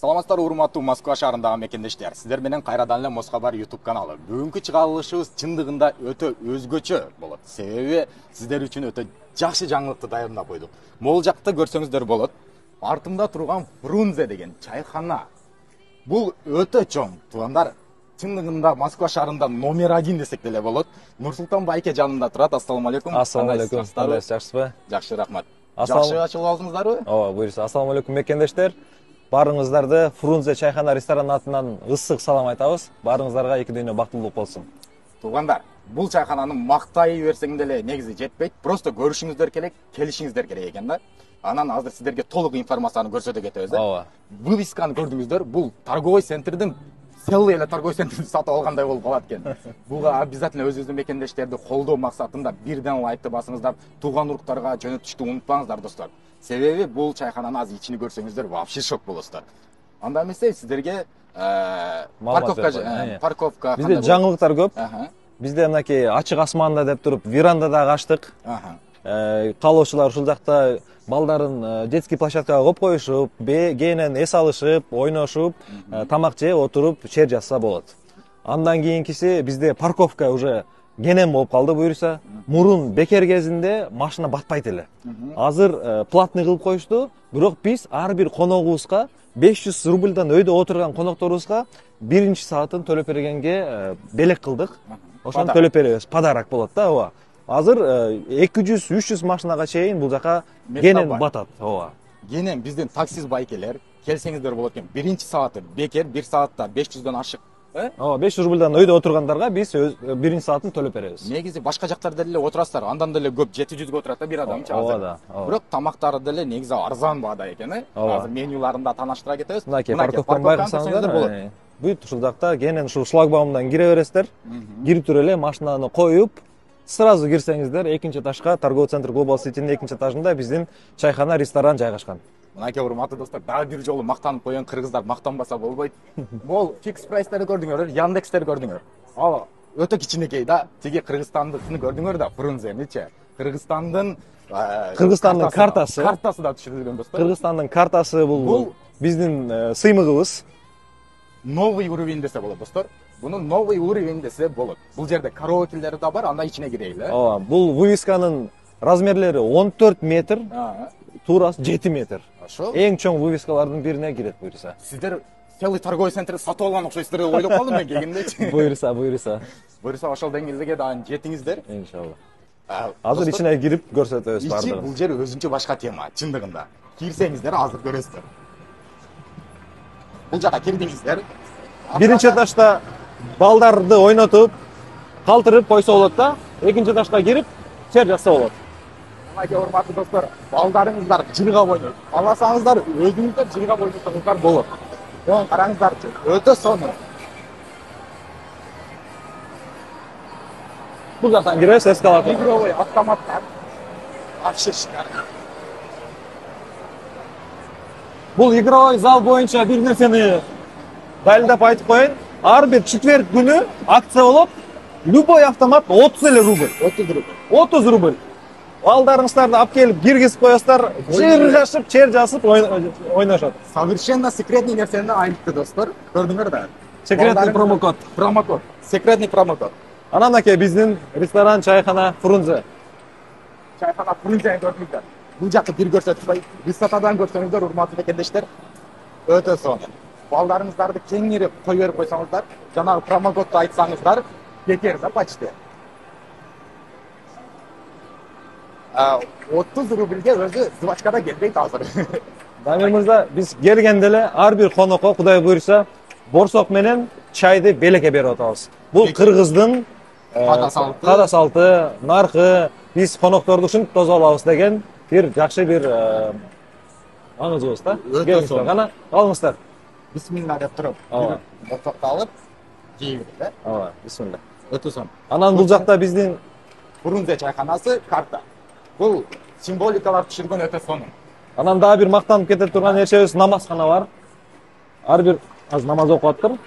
Саламаттар урматтуу Москва шаарындагы мекендештер. Сиздер менен кайрадан эле Москабар YouTube каналы. Бүгүнкү чыгарылышыбыз чындыгында өтө өзгөчө болот. Себеби сиздер үчүн өтө жакшы жаңылыкты даярдап койдук. Могул жакта көрсөңүздөр болот. Артымда турган Фрунзе деген чайхана. Бул өтө чоң. Туугандар, чындыгында Москва шаарында номер 1 десек деле болот. Нурсултан байке жанында турат. Ассаламу алейкум. Ассаламу алейкум. Жакшысызбы? Жакшы, рахмат. Жакшы ачылып алдыңыздарбы? Ооба, буюрса. Ассаламу алейкум мекендештер. Барыңыздарды Фрунзе чайхана ресторан атынан ысык салам айтабыз. Барыңыздарга эки дүйнө бактылык болсун. Туугандар, бул чайхананы мактай берсең деле негизи жетпейт. Просто көрүшүңүздөр керек, келишиңиздер керек экен да. Анан азыр сиздерге толук информацияны көрсөтө кетебиз. Ооба. Вывесканы көрдүңүздөр. Бул торговый центрдин целый эле торговый центрди сатып алгандай болуп калат экен. Буга обязательно өзүңүздүн мекендештерди колдоо максатында бирден лайкты басыңыздар, тууган уруктарга жөнөтүштү унутпаңыздар достор. Себеби бул чайхананы азыр ичини көрсөңүздөр вообще шок болосуздар. Анда эмесе сиздерге парковка бизде жаңылыктар көп. Бизде мынакей ачык асманда деп туруп верандада ачтык. Каалоочулар ушул жакта балдарын детский площадкага коюп коюшуп, кээинен эс алышып, ойношуп, тамак жеп отуруп чер жазса болот. Андан кийинкиси бизде парковка уже кенен болуп калды буюрса. Мурун бекер кезинде машина батпайт эле. Азыр платный кылып коюшту, бирок биз ар бир коногубузга 500 рубльдан өйдө отурган конокторубузга биринчи саатын төлөп бергенге белек кылдык. Ошону төлөп беребиз, подарок болот да, ооба. Азыр 200-300 машинага чейин бул жака кенен батат, ооба. Кенен биздин таксист байкелер келсеңиздер болот экен. Биринчи сааты бекер, бир саатта 500дөн ашык. Ооба, 500 рубльдан өйдө отургандарга биз биринчи саатын төлөп беребиз. Негизи башка жактарда деле отурасыздар, андан деле көп 700ге отурат да бир адамчы азыр. Ооба. Бирок тамактары деле негизи арзан баада экен, Азыр менюларында тааныштыра кетебиз. Мынакей парковканы байкасаңыздар, бүт ушул жакта кенен ушул шлагбаумдан кире бересиздер. Кирип туруп эле машинаны коюп, сразу кирсеңиздер, экинчи этажга торговый центр Global City'nin экинчи этажында биздин чайхана, ресторан жайгашкан. Мынакей урматтуу достор, дагы бир жолу мактанып коюн, кыргыздар мактанбаса болбойт. Бул фикс прайстерди көрдүңөр, Яндекстер көрдүңөр. Ага, өтө кичинекей да. Тиги Кыргызстандыкын көрдүңөр да, Фрунзеничи. Кыргызстандын картасы да түшүрүлгөн достор. Кыргызстандын картасы бул биздин сыймыгыбыз. Новый уровень десе болот достор. Bunun новый уровень десе болот. Бул жерде караокелери да бар, анда ичине кирейли. Ооба, бул вывесканын размерлери 14 метр, туурасы 7 метр. Ошо. Эң чоң вывескалардын бирине кирет буюрса. Сиздер целый торговый центр сатып алган окшойсуздар деп ойлоп калдым мен келгендечи. Буюрса. Буюрса ошол деңгээлге дагы жетиңиздер. Иншалла. Азыр ичине кирип көрсөтөбүз бардыгын. Бул жер өзүнчө башка тема, чындыгында. Кирсеңиздер азыр көрөсүздөр. Бул жака кирдиңиздер. Биринчи этажда балдарды ойнотуп, калтырып койсо болот да, экинчи этажга кирип, чер жазса болот. Мынакей урматтуу достор, балдарыңыздар жыргап ойнойт. Аласаңыздар, өзүңүздөр жыргап ойносоңуздар болот. Оң караңыздарчы, өтө сонун. Бул жактан киребиз, эскалатор. Игровой автоматтар. Вообще шикарно. Бул игровой зал боюнча бир нерсени дайылдап айтып коеюн. Ар бир четверг күнү акция болот. Любой автомат 30 рубль. 30 рубль. Балдарыңыздарды алып келип киргизип коесуздар, жыргашып, чер жазып ойношот. Совершенно секретный нерсени айтты достор. Көрдүңөр да. Секретный промокод. Секретный промокод. Анан аке биздин ресторан чайхана Фрунзе. Чайхана Фрунзе көрдүңүздөр. Бул жакты бир көрсөтпөй, высотадан көрсөңүздөр урматтуу мекендештер. Өтө сонун. Балдарыңыздарды кеңири кой берип койсоңуздар, жанагы промокодду айтсаңыздар, бекер да почти. 30 рубльге өзү жвачкада келбейт азыр. Дамир мырза, биз келгенде эле ар бир конокко Кудай буйрса, борсок менен чайды белекке берип атабыз. Бул кыргыздын када салты, наркы, биз конокторду ушинтип тосуп алабыз деген бир жакшы бир аңызыбыз да. Келиңиздер, кана алыңыздар. Бисмилла деп туруп, борсокто алып, жейбиз да. Ооба, бисмилла. Өтө сонун. Анан бул жакта биздин Фрунзе чайханасы карта. Бул символикалар түшүргөн өтө сонун. Анан дагы бир мактанып кете турган нерсебиз намазкана бар. Ар бир азыр намаз окуп атыр.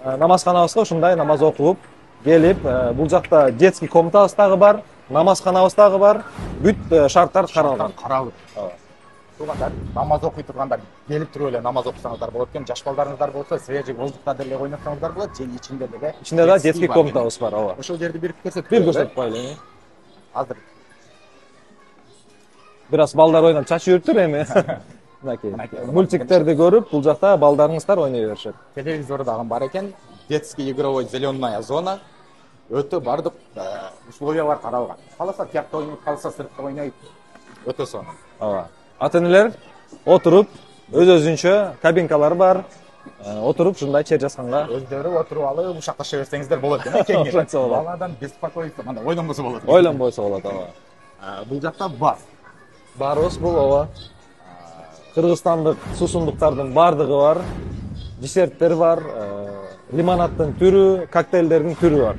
Намазканабызга ушундай намаз окуп келип, бул жакта детский комнатабыз дагы бар, намазканабыз дагы бар. Бүт шарттар каралган. туугандар, намаз окуй тургандар келип туруп эле намаз окусаңыздар болот экен. Жаш балдарыңыздар болсо, свежий воздухта деле ойносоңуздар болот. Же ичинде деле. Ичинде да детский комнатабыз бар, ооба. Ошол жерди бир көрсөтүп Бир көрсөтүп коелу. Азыр Бир аз балдар ойнап чачып жүрүптүр эми. Мынакей. Мультиктерди көрүп, бул жакта балдарыңыздар ойной беришет. Телевизор дагы бар экен. Детский игровой зеленая зона. Өтө бардык условиялар каралган. Каласа тиякта ойнойт, каласа сыртта ойнойт. Өтө сонун. Ооба. Ата-энелер отуруп, өз-өзүнчө кабинкалар бар. Отуруп ушундай чер жазганга Өздөрү отуруп алып ушакташа берсеңиздер болот экен. Кеңири. Ошентсе болот. Баладан беспокойство, мындай ойлонбосо болот. Ойлонбойсо болот, ооба. Бул жакта бар. Барыбыз бул, ооба. Кыргызстандык суусундуктардын бардыгы бар. Десерттер бар, лимонаддын түрү, коктейлдердин түрү бар.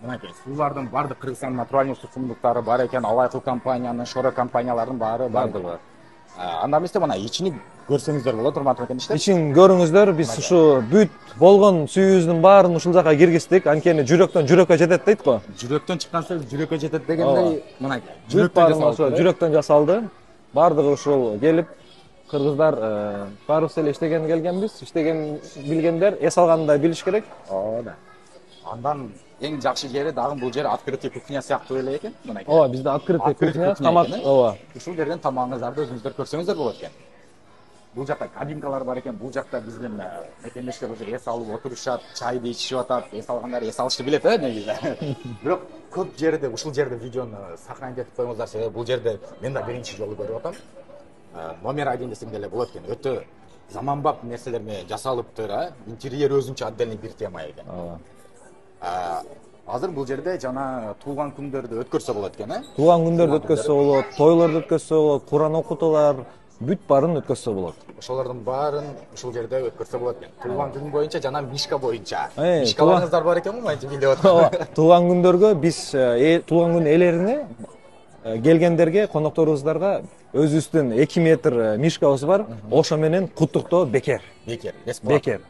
Мынакей, суулардын бардык Кыргызстандын натуральный суусундуктары бар экен. Алайкыл компаниянын, Шора компанияларынын баары Бардыгы бар. Андан эмесе мына ичини көрсөңүздөр болот, урматтуу мекендештер. Ичин көрүңүздөр, биз ушу бүт болгон сүйүүбүздүн баарын ушул жака киргиздик. Анткени жүрөктөн жүрөккө жетет дейт го. Жүрөктөн чыккан сөз жүрөккө жетет дегендей, мынакей. Жүрөктөн жүрөктөн жасалды. Бардыгы ушул келип кыргыздар баарыбыз эле иштеген келгенбиз. Иштеген билгендер эс алганда билиш керек. Ооба. Андан эң жакшы жери дагы бул жер открытый кухня сыяктуу эле экен. Мынакей. Ооба, бизде открытый кухня, тамак, ооба. Ушул жерден тамагыңыздарды өзүңүздөр көрсөңүздөр болот экен. Бул жакта кабинкалар бар экен. Бул жакта биздин мекендештер уже эс алып отурушат, чайды ичишип атат. Эс алгандар эс алышты билет, негизи. Бирок көп жерде ушул жерде видеону сохранить этип коюңуздар, себеби бул жерде мен да биринчи жолу көрүп атам. Номер 1 десең деле болот экен. Өтө заманбап нерселер менен жасалыптыр, интерьер өзүнчө отдельный бир тема экен. Азыр бул жерде жана туулган күндөрдү өткөрсө болот экен, Туулган күндөрдү өткөрсө болот, тойлорду өткөрсө болот, Куран окутуулар, бүт баарын өткөрсө болот. Ошолордун баарын ушул жерде өткөрсө болот экен. Туулган күн боюнча жана мишка боюнча. Мишкаларыңыздар Мишкаларыңыздар бар экенби, мынча билип атам. Туулган күндөргө биз туулган күн ээлерине келгендерге, конокторубуздарга өзүбүздүн 2 метр мишкабыз бар. Ошо менен куттуктоо бекер. Бекер.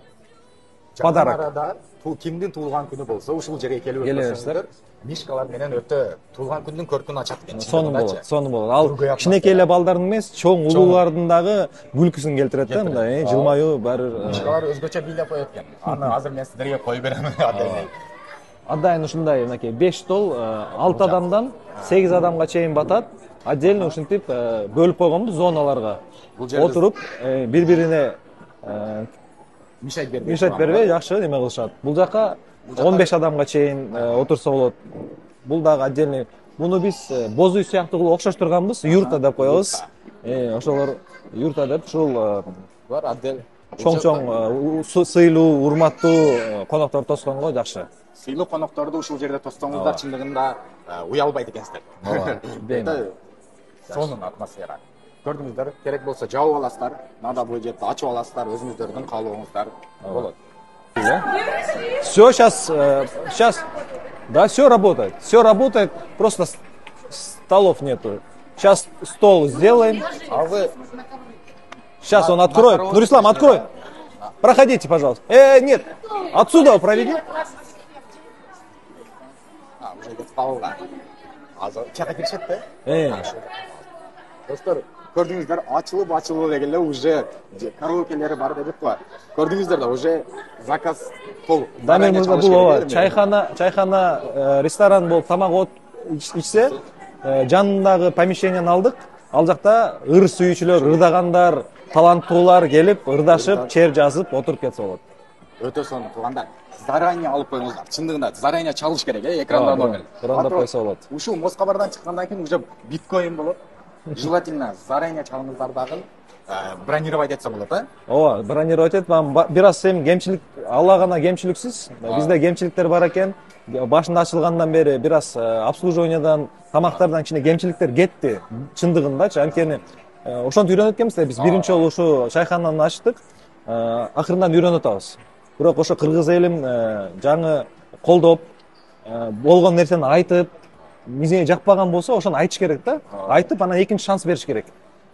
Подарок. Кимдин туулган күнү болсо, ушул жерге келип өткөрсөңүздөр, мишкалар менен өтө туулган күндүн көркүн ачат экен. Сонун болот. Ал кичинекей эле балдардын эмес, чоң улуулардын дагы күлкүсүн келтирет да, мындай жылмаюу баары. Мишкалар өзгөчө бийлеп коет экен. Аны азыр мен сиздерге коюп берем. Атайын ушундай, мынакей 5 стол 6 адамдан 8 адамга чейин батат. Отдельно ушинтип бөлүп койгонбуз зоналарга. Отуруп, бири-бирине мишайт бербей, жакшы неме кылышат. Бул жака 15 адамга чейин отурса болот. Бул дагы отдельный. Муну биз боз үй сыяктуу кылып окшоштурганбыз, юрта деп коебуз. Ошолор юрта деп ушул бар отдель. Чоң-чоң сыйлуу, урматтуу коноктор тосконго жакшы. Сыйлуу конокторду ушул жерде тоссоңуздар чындыгында уялбайт экенсиздер. Ооба. Сонун атмосфера. Көрдүңүздөр, керек болсо жабып аласыздар, нада бул жерди ачып аласыздар, өзүңүздөрдүн каалооңуздар болот. Все, сейчас, да, все работает, просто столов нету. Сейчас стол сделаем. А вы... Сейчас он откроет. Нурислам, открой. Проходите, пожалуйста. Нет, отсюда проведи. Уже столга. Чака киришет да? Достор, көрдүңүздөр, ачылып эле уже караокелери бар дедик го. Көрдүңүздөр да уже заказ толук. Дамир мырза, бул ооба, чайхана, ресторан болуп тамак ичсе, жанындагы помещениени алдык. Ал жакта ыр сүйүүчүлөр, ырдагандар, таланттуулар келип, ырдашып, чер жазып, отуруп кетсе болот. Өтө сонун туугандар. Заранее алып коюңуздар. Чындыгында заранее чалыш керек, экранда номер. Экранда койсо болот. Ушул Москабардан чыккандан кийин уже биткоин болот. Желательно заранее чалыңыздар дагы бронировать этсе болот, Ооба, бронировать этип, бир аз эми кемчилик, Алла гана кемчиликсиз. Бизде кемчиликтер бар экен. Башында ачылгандан бери бир аз обслуживаниядан, тамактардан кичине кемчиликтер кетти. Чындыгындачы, анткени ошонтип үйрөнөт экенбиз да, биз биринчи жолу ушу чайхананы ачтык. Акырындан үйрөнүп атабыз. Бирок ошо кыргыз элим жаңы колдоп, болгон нерсени айтып, мизиңе жакпаган болсо, ошону айтыш керек да. Айтып, анан экинчи шанс бериш керек.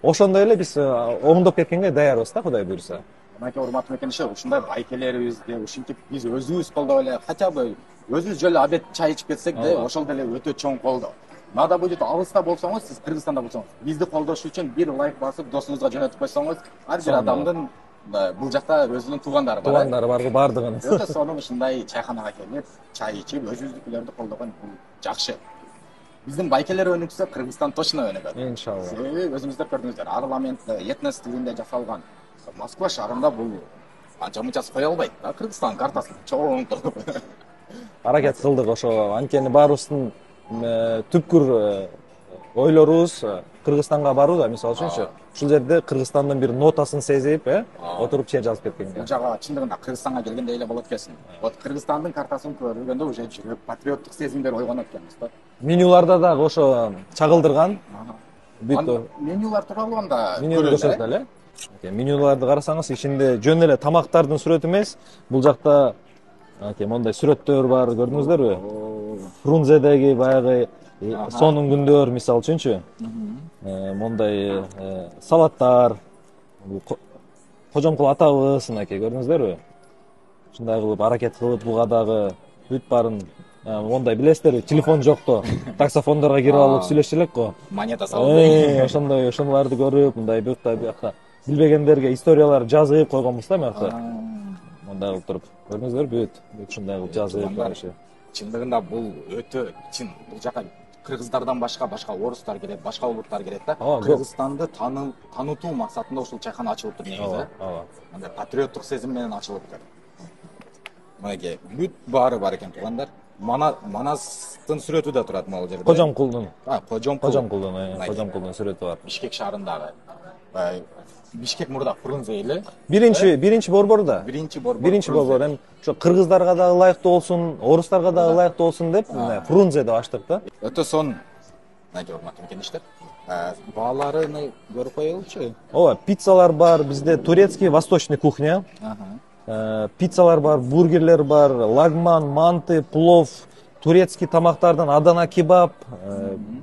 Ошондой эле биз оңдоп кеткенге даярбыз да, Кудай буйруса. Мынакей урматтуу мекендештер, ушундай байкелерибизди ушинтип биз өзүбүз колдоп эле, хотя бы өзүбүз жолу обед чай ичип кетсек да, ошол деле өтө чоң колдоо. надо будет алыста болсоңуз, сиз Кыргызстанда болсоңуз, бизди колдош үчүн бир лайк басып досуңузга жөнөтүп койсоңуз, ар бир адамдын бул жакта өзүнүн туугандары бар. Туугандары бар бардыгын. Өтө сонун ушундай чайханага келип, чай ичип, өзүбүздүкүлөрдү колдогон бул жакшы. Биздин байкелер өнүксө, Кыргызстан точно өнүгөт. Иншалла. Себеби өзүңүздөр көрдүңүздөр, парламент этнос тилинде жасалган. Москва шаарында бул анча мынчасы кое албайт да, Кыргызстан картасы чоң. Аракет кылдык ошо, анткени баарыбыздын түпкүр ойлорубуз Кыргызстанга баруу да, мисалы үчүнчү. Ушул жерде Кыргызстандын бир нотасын сезип, отуруп чек жазып кеткенге. Бул жага чындыгында Кыргызстанга келгенде эле болот экенсиң. Вот Кыргызстандын картасын көргөндө уже жүрөк патриоттук сезимдер ойгонот экенбиз да. Менюларда дагы ошо чагылдырган. Менюлар тууралуу анда менюларды көрсөтөт эле. Менюларды карасаңыз, ичинде жөн эле тамактардын сүрөтү эмес, бул жакта мондай сүрөттөр бар, көрдүңүздөрбү? Фрунзедеги баягы сонун күндөр, мисалы үчүнчү. Мондай салаттар, кожомкул атабыз, мынакей көрдүңүздөрбү? Ушундай кылып аракет кылып, буга дагы бүт баарын мондай билесиздерби, телефон жокто, таксофондорго кирип алып сүйлөшчү элек го. Монета салып. Ошондойларды көрүп, мындай бuyakta билбегендерге историялар жазып койгонбуз да мынакта. Мындай кылып туруп, көрдүңүздөрбү, бүт ушундай кылып жазып барышы. Чындыгында бул өтө чын. Бул жака кыргыздардан башка орустар келет, башка улуттар келет да. Кыргызстанды танытуу максатында ушул чайхана ачылыптыр негизи. Мындай патриоттук сезим менен ачылыптыр. Мынакей бүт баары бар экен туугандар. Манастын сүрөтү да турат могул жерде. Кожомкулдун. Кожомкулдун сүрөтү бар. Бишкек шаарындагы. Бишкек мурда Фрунзе эле. Биринчи борборда. Биринчи борбор. Эми ошо кыргыздарга дагы ылайыктуу болсун, орустарга дагы ылайыктуу болсун деп Фрунзе деп ачтык да. Өтө сонун. Мынакей урматтуу мекендештер. Бааларын көрүп коелучу. Ооба, пиццалар бар, бизде турецкий, восточный кухня. Пиццалар бар, бургерлер бар, лагман, манты, плов, турецкий тамактардан Адана кебаб,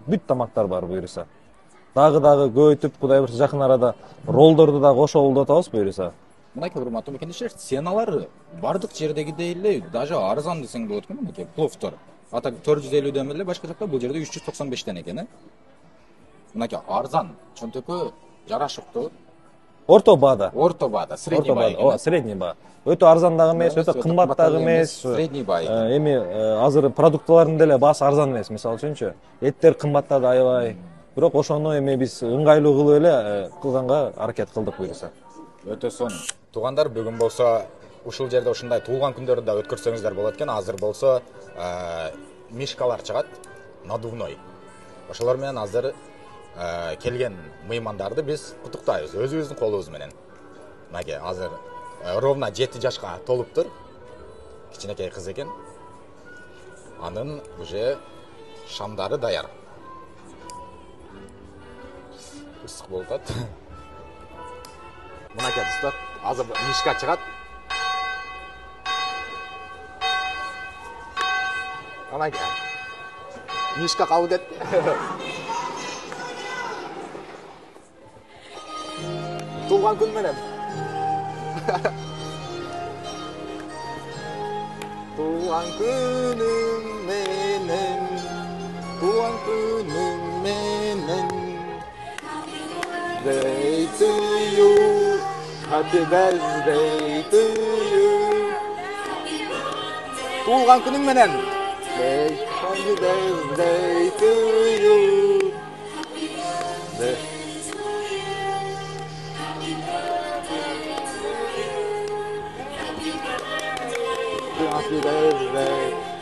бүт тамактар бар буюрса. Дагы көбөйтүп, кудай буйрса жакын арада роллдорду да кошолуп атабыз буюрса. Мынакей урматтуу мекендештер, ценалар бардык жердегидей эле, даже арзан десең болот экен, мынакей пловтор. Ата 450дөн эле, башка жакта бул жерде 395ден экен, Мынакей арзан, чөнтөккө жарашыктуу. Орто баада, средний баа. Средний баа. Өтө арзан дагы эмес, өтө кымбат дагы эмес. Средний баа. Эми азыр продуктлардын деле баасы арзан эмес, мисалы үчүнчү. Эттер кымбаттады аябай. Бирок ошону эми биз ыңгайлуу кылып эле кылганга аракет кылдык буюрса. Өтө сонун. Туугандар, бүгүн болсо ушул жерде ушундай туулган күндөрдү да өткөрсөңүздөр болот экен. Азыр болсо мишкалар чыгат, надувной. Ошолор менен азыр келген мыймандарды биз куттуктайбыз өзүбүздүн колубуз менен. Мынакей азыр ровно 7 жашка толуптур. Кичинекей кыз экен. Анын уже шамдары даяр. Ысык болуп атат. Мынакей достор, азыр мишка чыгат. Мынакей. Мишка кабыл кетти. Туулган күн менен. Туулган күнүм менен. Туулган күнүм менен. Birthday to you. Happy birthday to you. Туулган күнүң менен. Happy birthday to you.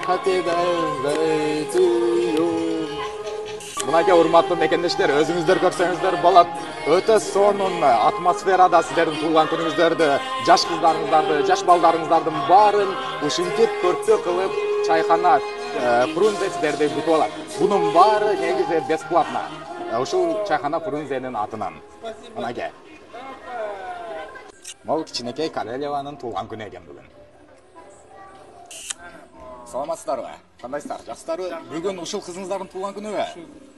Happy birthday to you. Мынакей урматтуу мекендештер, өзүңүздөр көрсөңүздөр болот. Өтө сонун атмосферада сиздердин туулган күнүңүздөрдү, жаш кыздарыңыздарды, жаш балдарыңыздардын баарын ушинтип көркү кылып чайхана Фрунзе сиздерди күтүп алат. Бунун баары негизи бесплатно. Ушул чайхана Фрунзенин атынан. Мынакей. Могул кичинекей Карелеванын туулган күнү экен бүгүн. Саламатсыздарбы? Кандайсыздар? Жакшысыздарбы? Бүгүн ушул кызыңыздардын туулган күнүбү?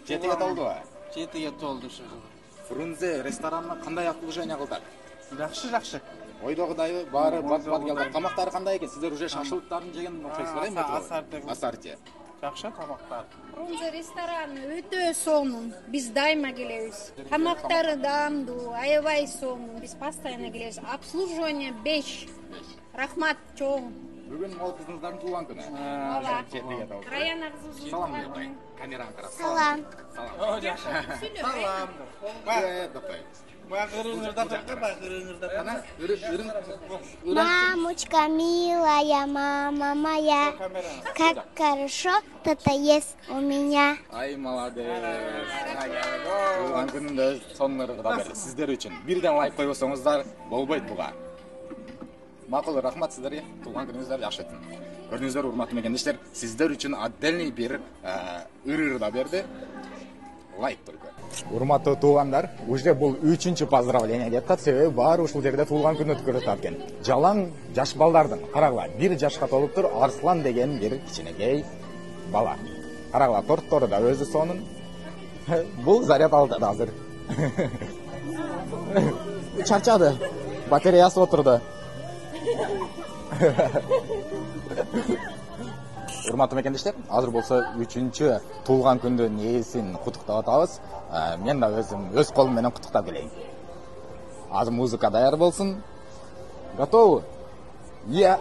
7-ге толдубу? 7-ге толду ушу. Фрунзе ресторанына кандай обслуживание кылдык? Жакшы. Ойдогудай баары бат келди. Тамактары кандай экен? Сиздер уже шашлыктарын жеген окшойсуздар эми? Асарте. Асарте. Жакшы тамактар. Фрунзе рестораны өтө сонун. Биз дайыма келебиз. Тамактары даамдуу, аябай сонун. Биз постоянно келебиз. Обслуживание 5. Рахмат чоң. Бүгүн ол кызыңыздардын туулган күнү. Ооба. Раяна кызыбыздын Салам туулган бербай. күнү. Камераны карап. Салам. О, жакшы. Салам. Мамочка милая, мама моя, как хорошо то есть у меня. Ай, молодец. Туулган күнүндө сонун ыргыда берди. Сиздер үчүн бирден лайк койбосоңуздар болбойт буга. Макул, рахмат сиздерге. Туулган күнүңүздөр жакшы өтсүн. Көрдүңүздөр, урматтуу мекендештер, сиздер үчүн отдельный бир ырда берди. Лайк только. Урматтуу туугандар, уже бул 3-чү поздравление деп атат. Себеби баары ушул жерде туулган күн өткөрүп атат экен. Жалаң жаш балдардын, карагыла, 1 жашка толуптур Арслан деген бир кичинекей бала. Карагыла, торттору да өзү сонун. Бул заряд алды азыр. Чарчады. Батареясы отурду. Урматтуу мекендештер, азыр болсо 3-чү туулган күндүн ээсин куттуктап атабыз. Мен да өзүм өз колум менен куттуктап келейин. Азыр музыка даяр болсун. Готовы? Я.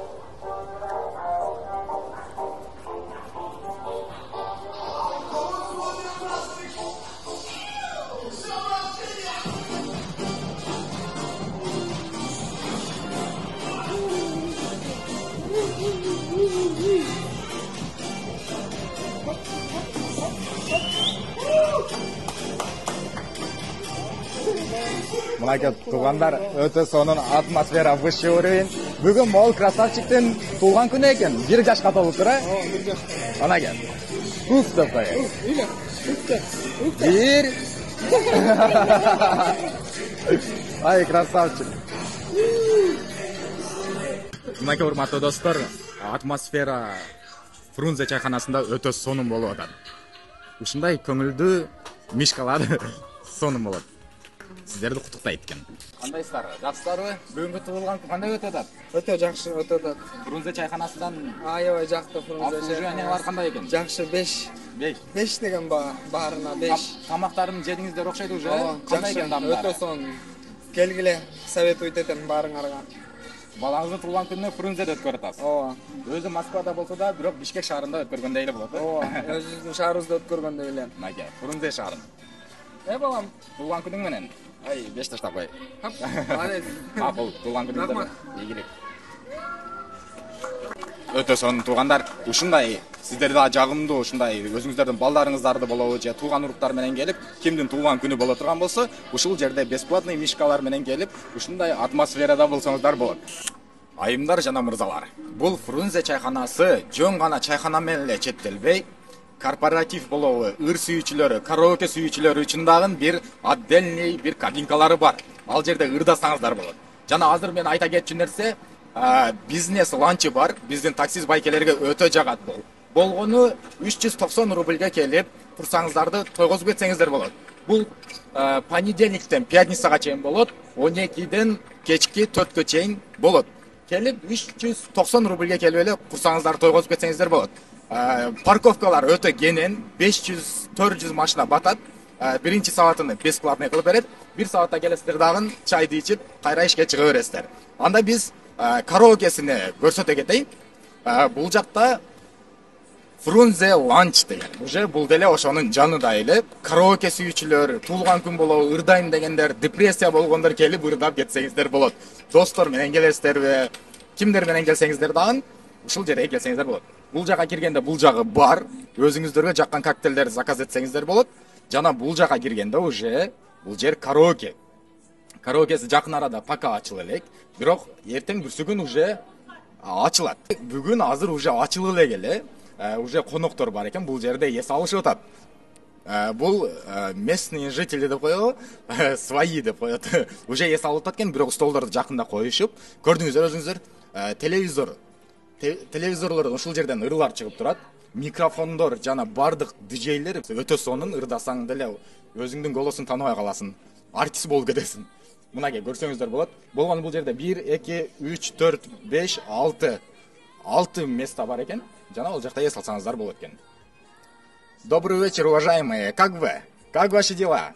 Мынакей туугандар, өтө сонун атмосфера, высший уровень. Бүгүн мол красавчиктин туулган күнү экен. 1 жашка толуптур, а? Ана кел. Уф деп коеюн. 1. Ай, красавчик. Мынакей урматтуу достор, атмосфера Фрунзе чайканасында өтө сонун болуп атат. Ушундай көңүлдүү мишкалар сонун болот. Сиздерди куттуктайт экен. Кандайсыздар? Жакшысыздарбы? Бүгүнкү туулган күн кандай өтүп атат? Өтө жакшы өтүп атат. Фрунзе чайканасынан Аябай жакты Фрунзе обслуживаниялар кандай экен? Жакшы 5. 5 деген баарына 5. Тамактарын жедиңиздер окшойт уже. Кандай экен Өтө сонун. Келгиле, советуйт этем баарыңарга. Балаңыздын туулган күнүнө Фрунзеде өткөрүп атасыз. Ооба. Өзү Москвада болсо да, бирок Бишкек шаарында өткөргөндөй эле болот. Ооба, өзүбүздүн шаарыбызда өткөргөндөй эле. Мынакей Фрунзе шаарын. Балам, Туулган күнүң менен. Ай, 5 таштап кой. Арет. Макул, туулган күнүңүздөр. Рахмат. Ийгилик. Өтө сонун туугандар, ушундай сиздер да жагымдуу ушундай өзүңүздөрдүн балдарыңыздарды болобу же туулган уруктар менен келип, кимдин туулган күнү боло турган болсо, ушул жерде бесплатный мишкалар менен келип, ушундай атмосферада болсоңуздар болот. Айымдар жана мырзалар, бул Фрунзе чайканасы жөн гана чайкана менен эле чектелбей, корпоратив болобу, ыр сүйүүчүлөрү, караоке сүйүүчүлөрү үчүн дагы бир отдельный бир кабинкалары бар. Ал жерде ырдасаңыздар болот. Жана азыр мен айта кетчү нерсе, бизнес ланчы бар. Биздин таксист байкелерге өтө жагат бул. Болгону 390 рубльге келип, турсаңыздарды тойгозуп кетсеңиздер болот. Бул понедельниктен пятницага чейин болот, 12ден кечки 4кө чейин болот. Келип 390 рубльге келип эле курсаңыздарды тойгозуп кетсеңиздер болот. Парковкалар өтө кенен, 500-400 машина батат. Биринчи саатыны бесплатный кылып берет. 1 саатта келесиздер дагы чайды ичип, кайра ишке чыга бересиздер. Анда биз караокесине көрсөтө кетейин. Бул жакта Фрунзе ланч деген. Уже бул деле ошонун жанында эле караоке сүйүүчүлөр, туулган күн болобу, ырдайм дегендер, депрессия болгондор келип ырдап кетсеңиздер болот. Достор менен келесиздерби, кимдер менен келсеңиздер дагы ушул жерге келсеңиздер болот. Бул жака киргенде бул жагы бар. Өзүңүздөргө жаккан коктейлдерди заказ этсеңиздер болот. Жана бул жака киргенде уже бул жер караоке. Караокеси жакын арада пока ачыла элек, бирок эртең бүрсүгүн уже ачылат. Бүгүн азыр уже ачылып эле келе. Уже коноктор бар экен, бул жерде эс алышып атат. Бул местные жители деп коелу, свои деп коет. Уже эс алып атат экен, бирок столдорду жакында коюшуп, көрдүңүздөр өзүңүздөр, телевизорлордон ушул жерден ырлар чыгып турат. Микрофондор жана бардык диджейлер өтө сонун, ырдасаң деле өзүңдүн голосун тааныбай каласың. Артист болуп кетесиң. Мынакей көрсөңүздөр болот. Болгону бул жерде 1, 2, 3, 4, 5, 6 места бар экен. Жана ал жакта эс алсаңыздар болот экен. Добрый вечер, уважаемые. Как вы? Как ваши дела?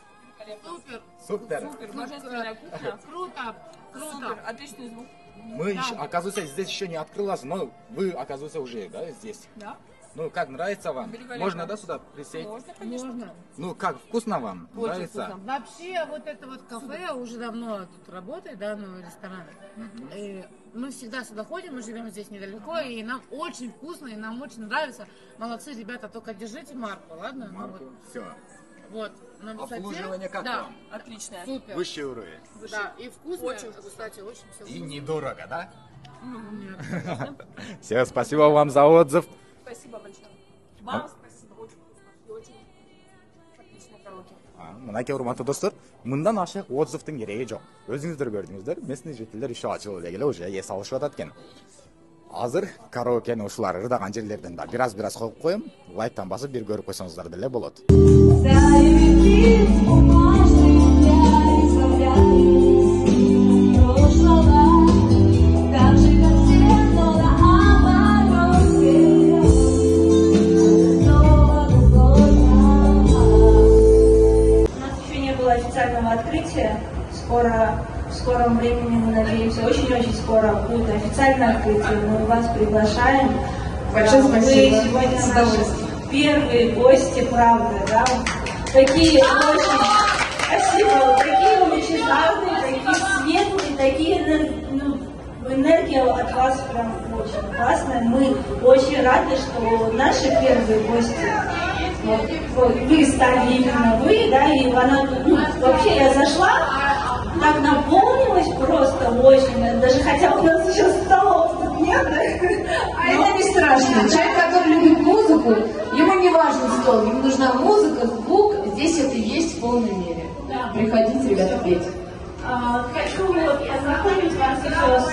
Супер. Божественная кухня. Круто, Супер, отличный звук. Мы, оказывается, здесь еще не открылась, но вы, оказывается, уже, да, здесь? Да. Ну, как, нравится вам? Великолепно. Можно, да, сюда присесть? Можно, конечно. можно. Ну, как, вкусно вам? Очень Нравится? вкусно. Вообще, вот это вот кафе уже давно тут работает, да, ну, ресторан. И мы всегда сюда ходим, мы живем здесь недалеко, и нам очень вкусно, и нам очень нравится. Молодцы, ребята, только держите марку, ладно? Ну, Марку, все. вот, на высоте. Обслуживание как Да, вам? Отличная. супер. Высший уровень. Да, и вкусно, Очень кстати, очень все И вкусно. недорого, да? Нет. Все, спасибо вам за отзыв. Спасибо большое. Вам спасибо. Очень вкусно. И очень отличный караоке. Мынакей урматтуу достор, мындан ашык отзывдын кереги жок. Өзүңүздөр көрдүңүздөр, местный жителдер иши ачылуу дегеле уже эс алышып атат экен. Азыр караокени ушулар ырдаган жерлерден да бир аз коюп коем. Лайктан басып бир көрүп койсоңуздар деле болот. У нас еще не было официального открытия. В скором времени, мы надеемся, очень-очень скоро будет официальное открытие. Мы вас приглашаем. Большое Вы спасибо. сегодня С наши удовольствием. первые гости, правда, да? Такие очень... Спасибо. Такие лучезарные, такие светлые, такие энергия от вас прям очень классная. Мы очень рады, что наши первые гости, вот, вы стали именно вы, да, и она, вообще я зашла, так наполнилась просто очень, даже хотя у нас еще столов тут нет, да? А это не страшно. Человек, который любит музыку, ему не важен стол, ему нужна музыка, звук. Здесь это есть в полной мере. Приходите, ребята, петь. Хочу познакомить вас еще с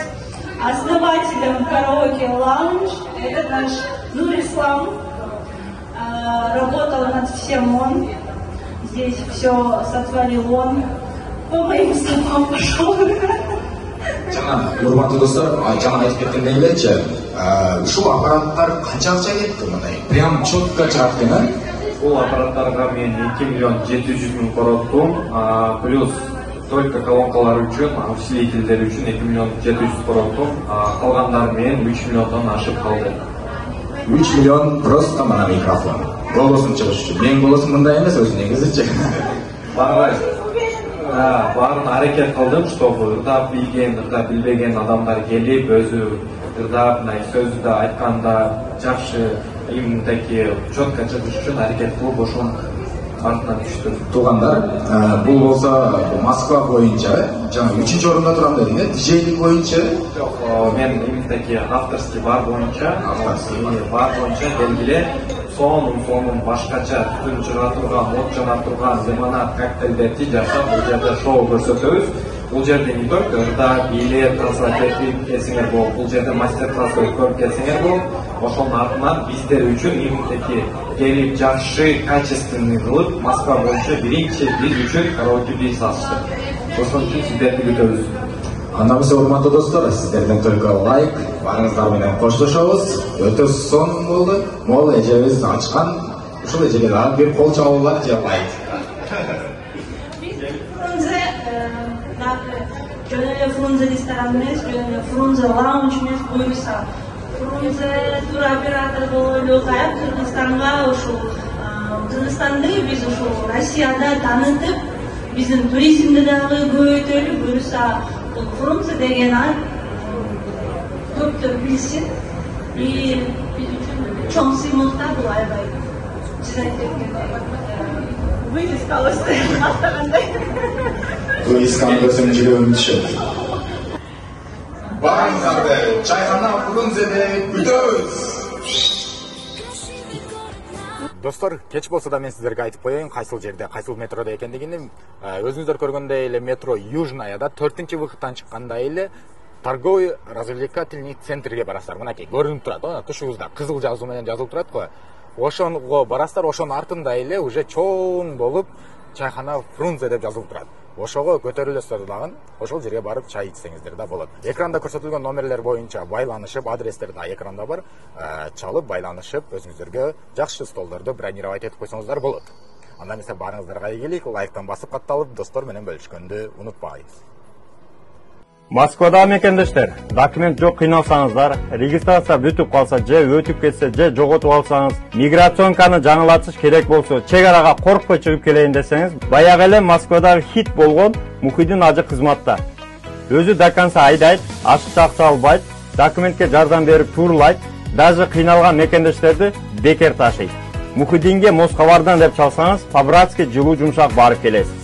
основателем караоке лаунж. Это наш Нурислам. Работал над всем он. Здесь все сотворил он. По моим словам пошел. Жана урматтуу достор, жана айтып кеткендей элечи, ушул аппараттар канчанча кетти мындай? Прям четко чыгат экен. Бул аппараттарга мен 2 миллион 700 миң короттум, плюс только колонкалар үчүн, усилителдер үчүн 2 миллион 700 короттум, калгандары менен 3 миллиондон ашып калды. 3 миллион просто мына микрофон. Голосун чыгыш үчүн. Менин голосум мындай эмес өзү негизичи. Баарын аракет кылдым, чтобы ырдап билген, ырдап билбеген адамдар келип, өзү ырдап, сөздү да айтканда жакшы, им такие четко чыгыш үчүн аракет кылып, ошонун артынан түштүм. Туугандар, бул болсо Москва боюнча, жана 3-орунда турам дедиң, диджейлик боюнча. Жок, мен именно такие авторский бар боюнча, белгиле сонун башкача түтүн чыга турган, от жана турган лимонад коктейлдерди жашап, бул жерде шоу көрсөтөбүз. Бул жерде не только ырдап, бийлеп, трансляция келсеңер болот, бул жерде мастер-класс көрүп келсеңер болот. Ошонун артынан биздер үчүн именно келип жакшы, качественный кылып, Москва боюнча биринчи биз үчүн караоке биз ачты. Ошон үчүн сиздерди күтөбүз. Анда эмесе урматтуу достор, сиздерден только лайк, барыңыздар менен коштошобуз. Өтө сонун болду. Могул эжебиз ачкан. Ушул эжеге дагы бир кол чабуулар же лайк. Жөн Фрунзе ресторан эмес, жөн Фрунзе лаунж эмес, буюрса. Фрунзе туроператор болуп, каяк Кыргызстанга ушул Кыргызстанды биз ушул Россияда таанытып, биздин туризмди дагы көбөйтөлү, буюрса Фрунзе деген ат көптөр билсин. И биз үчүн чоң сыймылыкта бул аябай. Сиз айтып кеткен вывеска астагандай. Туристкан көзүм жүрөгүм түшөт. Барыңыздарды чайхана Фрунзеде күтөбүз. Достор, кеч болсо да мен сиздерге айтып коеюн, кайсыл жерде, кайсыл метрода экендигин. Өзүңүздөр көргөндөй эле метро Южнаяда 4-выходтан чыкканда эле торговый развлекательный центрге барасыздар. Мынакей көрүнүп турат, тушуңузда кызыл жазуу менен жазылып турат го. Ошонго барасыздар, ошонун артында эле уже чоң болуп чайхана Фрунзе деп жазылып турат. ошого көтөрүлөсүздөр дагы ошол жерге барып чай ичсеңиздер да болот. Экранда көрсөтүлгөн номерлер боюнча байланышып, адрестер да экранда бар, чалып байланышып, өзүңүздөргө жакшы столдорду бронировать этип койсоңуздар болот. Анда эмесе барыңыздарга ийгилик, лайктан басып катталып, достор менен бөлүшкөндү унутпаңыз. Москвада мекендештер, документ жок кыйналсаңыздар, регистрация бүтүп калса же өтүп кетсе же жоготуп алсаңыз, миграционканы жаңылатыш керек болсо, чек арага коркпой чыгып келейин десеңиз, баягы эле Москвадагы хит болгон Мухиддин ажы кызматта. Өзү до конца айдайт, ашыкча акча албайт, документке жардам берип турлайт, даже кыйналган мекендештерди бекер ташыйт. Мухиддинге Москвадан деп чалсаңыз, по-братски жылуу жумшак барып келесиз.